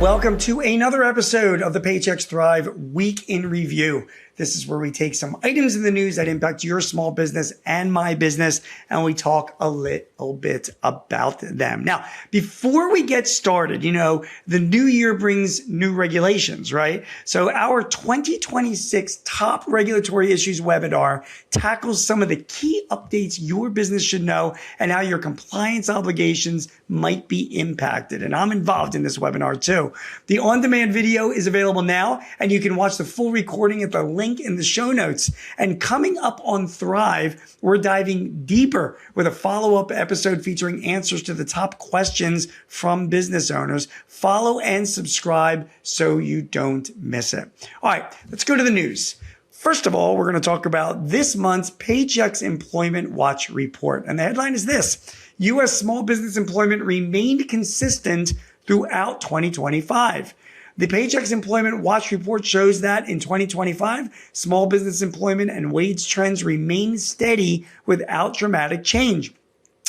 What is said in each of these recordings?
Welcome to another episode of the Paychex Thrive Week in Review. This is where we take some items in the news that impact your small business and my business, and we talk a little bit about them. Now, before we get started, the new year brings new regulations, right? So our 2026 Top Regulatory Issues webinar tackles some of the key updates your business should know and how your compliance obligations might be impacted. And I'm involved in this webinar too. The on-demand video is available now, and you can watch the full recording at the link in the show notes. And coming up on Thrive, we're diving deeper with a follow-up episode featuring answers to the top questions from business owners. Follow and subscribe so you don't miss it. All right, let's go to the news. First of all, we're going to talk about this month's Paychex Employment Watch report. And the headline is this: U.S. small business employment remained consistent throughout 2025. The Paychex Employment Watch report shows that in 2025, small business employment and wage trends remained steady without dramatic change.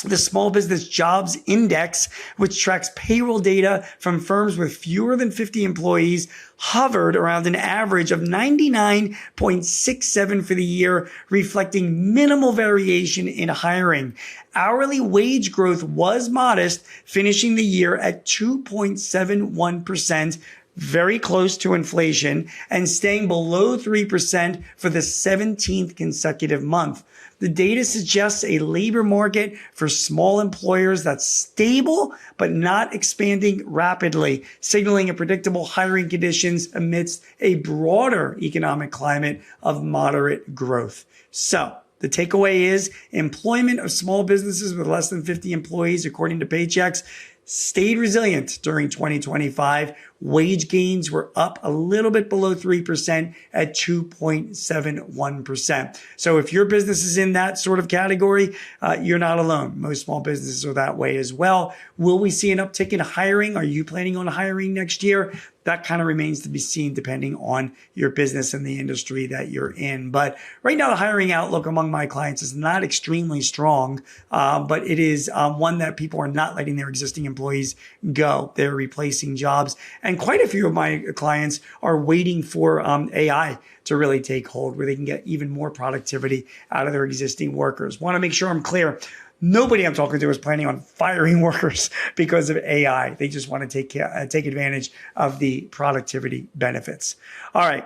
The Small Business Jobs Index, which tracks payroll data from firms with fewer than 50 employees, hovered around an average of 99.67 for the year, reflecting minimal variation in hiring. Hourly wage growth was modest, finishing the year at 2.71%, very close to inflation, and staying below 3% for the 17th consecutive month. The data suggests a labor market for small employers that's stable but not expanding rapidly, signaling a predictable hiring conditions amidst a broader economic climate of moderate growth. So the takeaway is employment of small businesses with less than 50 employees, according to Paychex, stayed resilient during 2025. Wage gains were up a little bit below 3% at 2.71%. So if your business is in that sort of category, you're not alone. Most small businesses are that way as well. Will we see an uptick in hiring? Are you planning on hiring next year? That kind of remains to be seen depending on your business and the industry that you're in. But right now, the hiring outlook among my clients is not extremely strong, but it is one that people are not letting their existing employees go. They're replacing jobs. And quite a few of my clients are waiting for AI to really take hold, where they can get even more productivity out of their existing workers. Want to make sure I'm clear. Nobody I'm talking to is planning on firing workers because of AI. They just want to take advantage of the productivity benefits. All right.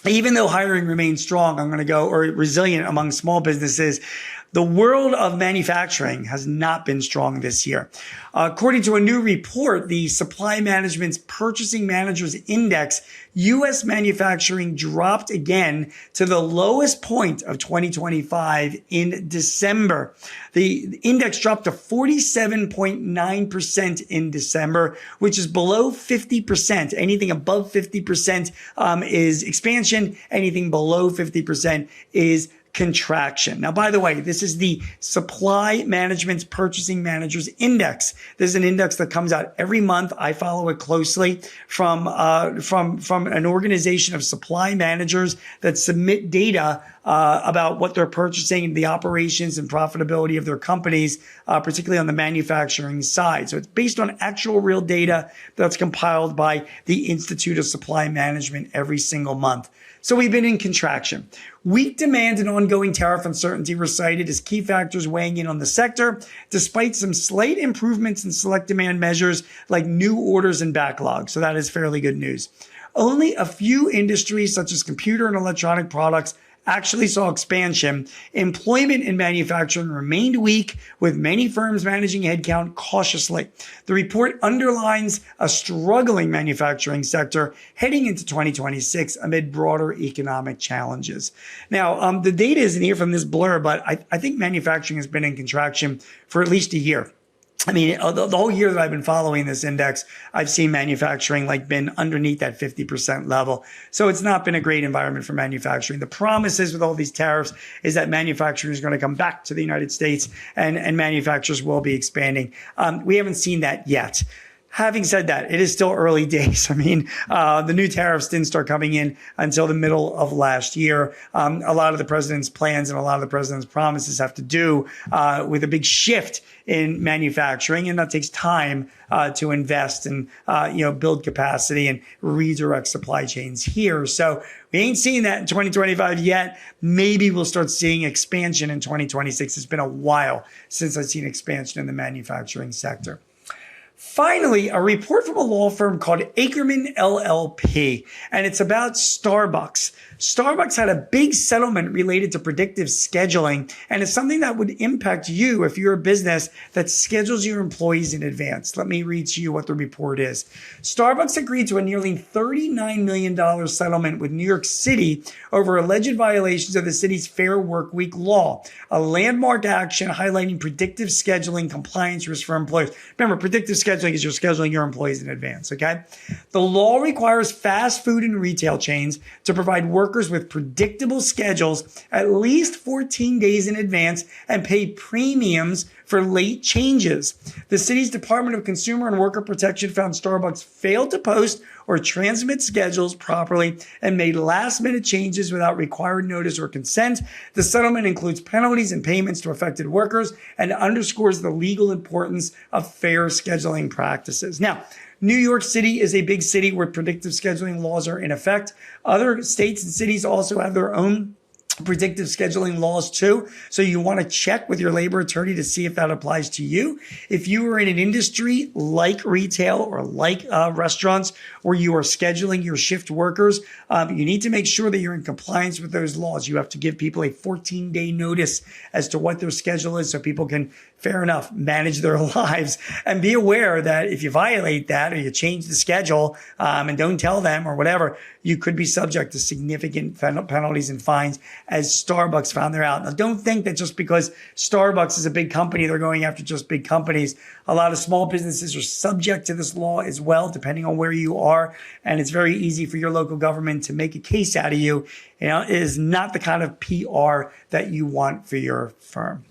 Even though hiring remains strong, or resilient among small businesses, the world of manufacturing has not been strong this year. According to a new report, the Supply Management's Purchasing Managers Index, U.S. manufacturing dropped again to the lowest point of 2025 in December. The index dropped to 47.9% in December, which is below 50%. Anything above 50% is expansion. Anything below 50% is contraction. Now, by the way, this is the Supply Management's Purchasing Managers Index. This is an index that comes out every month. I follow it closely from an organization of supply managers that submit data about what they're purchasing, the operations and profitability of their companies, particularly on the manufacturing side. So it's based on actual real data that's compiled by the Institute of Supply Management every single month. So we've been in contraction. Weak demand and ongoing tariff uncertainty were cited as key factors weighing in on the sector, despite some slight improvements in select demand measures like new orders and backlogs. So that is fairly good news. Only a few industries, such as computer and electronic products, actually saw expansion. Employment in manufacturing remained weak, with many firms managing headcount cautiously. The report underlines a struggling manufacturing sector heading into 2026 amid broader economic challenges. Now, the data isn't here from this blur, but I think manufacturing has been in contraction for at least a year. I mean, the whole year that I've been following this index, I've seen manufacturing been underneath that 50% level. So it's not been a great environment for manufacturing. The promises with all these tariffs is that manufacturing is going to come back to the United States and manufacturers will be expanding. We haven't seen that yet. Having said that, it is still early days. I mean, the new tariffs didn't start coming in until the middle of last year. A lot of the president's plans and a lot of the president's promises have to do with a big shift in manufacturing, and that takes time to invest and build capacity and redirect supply chains here. So we ain't seeing that in 2025 yet. Maybe we'll start seeing expansion in 2026. It's been a while since I've seen expansion in the manufacturing sector. Finally, a report from a law firm called Akerman LLP, and it's about Starbucks. Starbucks had a big settlement related to predictive scheduling, and it's something that would impact you if you're a business that schedules your employees in advance. Let me read to you what the report is. Starbucks agreed to a nearly $39 million settlement with New York City over alleged violations of the city's Fair Workweek law, a landmark action highlighting predictive scheduling compliance risks for employers. Remember, predictive scheduling is you're scheduling your employees in advance, okay? The law requires fast food and retail chains to provide workers with predictable schedules at least 14 days in advance and pay premiums for late changes. The city's Department of Consumer and Worker Protection found Starbucks failed to post or transmit schedules properly and made last-minute changes without required notice or consent. The settlement includes penalties and payments to affected workers and underscores the legal importance of fair scheduling practices. Now, New York City is a big city where predictive scheduling laws are in effect. Other states and cities also have their own predictive scheduling laws too. So you want to check with your labor attorney to see if that applies to you. If you are in an industry like retail or like restaurants where you are scheduling your shift workers, you need to make sure that you're in compliance with those laws. You have to give people a 14-day notice as to what their schedule is so people can, fair enough, manage their lives. And be aware that if you violate that or you change the schedule and don't tell them or whatever, you could be subject to significant penalties and fines, as Starbucks found they're out. Now, don't think that just because Starbucks is a big company, they're going after just big companies. A lot of small businesses are subject to this law as well, depending on where you are. And it's very easy for your local government to make a case out of you. It is not the kind of PR that you want for your firm.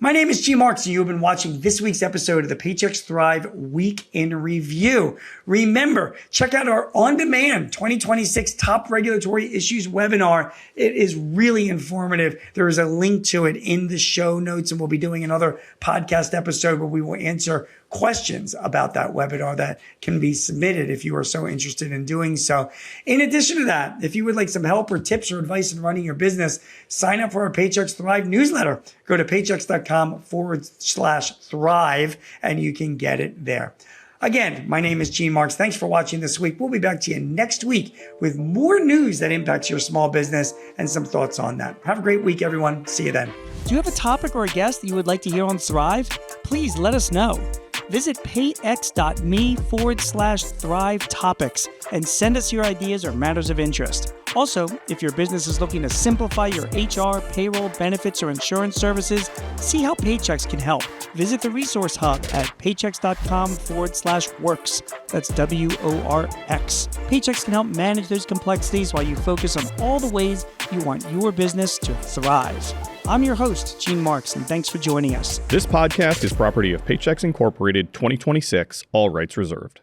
My name is G. Marks, and you have been watching this week's episode of the Paychex Thrive Week in Review. Remember, check out our on-demand 2026 Top Regulatory Issues webinar. It is really informative. There is a link to it in the show notes, and we'll be doing another podcast episode where we will answer questions about that webinar that can be submitted if you are so interested in doing so. In addition to that, if you would like some help or tips or advice in running your business, sign up for our Paychex Thrive newsletter. Go to paychex.com/thrive and you can get it there. Again, my name is Gene Marks. Thanks for watching this week. We'll be back to you next week with more news that impacts your small business and some thoughts on that. Have a great week, everyone. See you then. Do you have a topic or a guest that you would like to hear on Thrive? Please let us know. Visit payx.me/Thrive Topics and send us your ideas or matters of interest. Also, if your business is looking to simplify your HR, payroll, benefits, or insurance services, see how Paychex can help. Visit the resource hub at paychex.com/works. That's WORX. Paychex can help manage those complexities while you focus on all the ways you want your business to thrive. I'm your host, Gene Marks, and thanks for joining us. This podcast is property of Paychex Incorporated 2026, all rights reserved.